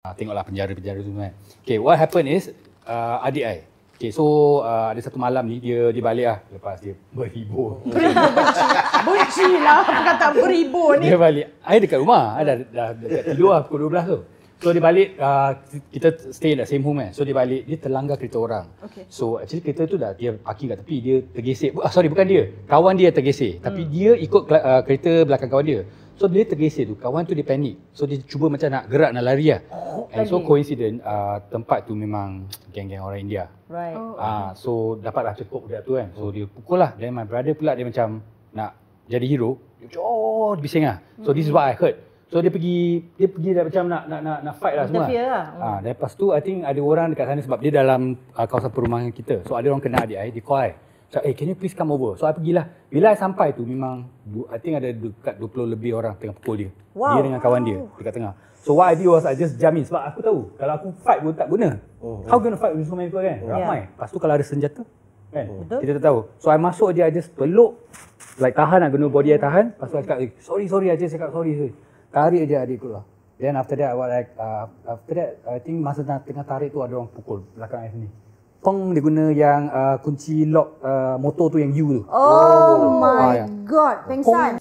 Tengoklah penjara-penjara tu kan. Okay, what happened is adik I. Okay, so ada satu malam ni dia balik lah lepas dia berhibur. Benci lah perkataan berhibur ni. Dia balik. I dekat rumah. I dah dekat tidur lah pukul 12 tu. So dia balik, kita stay in the same home kan. So dia balik, dia terlanggar kereta orang. Okay. So actually kereta tu dah dia parking kat tepi, dia tergesek. Sorry, bukan dia. Kawan dia tergesek. Tapi dia ikut kereta belakang kawan dia. So dia tergesek tu, kawan tu dia panik. So dia cuba macam nak gerak, nak lari lah. And so coincident, tempat tu memang geng-geng orang India. Right. So dapatlah cekuk budak tu kan. So dia pukul lah. Then my brother pula dia macam nak jadi hero. Dia macam bising lah. So this is what I heard. So dia pergi dah macam nak fight lah semua. Interfere lah. Lepas tu I think ada orang dekat sana sebab dia dalam kawasan perumahan kita. So ada orang kena adik I, dia call I. So, can you please come over? So I pergilah. Bila I sampai tu memang I think ada dekat 20 lebih orang tengah pukul dia. Wow. Dia dengan kawan dia dekat tengah. So what I did was I just jump in sebab aku tahu kalau aku fight pun tak guna. How gonna fight with so many people kan? Ramai. Lepas tu kalau ada senjata kan? Kita tak tahu. So I masuk je, I just peluk, like tahan lah, guna body I tahan. Lepas tu I cakap sorry, I just cakap sorry. Tarik je adik keluar. Then after that I think masa tengah tarik tu ada orang pukul belakang I sini. Peng, dia guna yang kunci lock motor tu yang U tu. Oh my god, pengsan.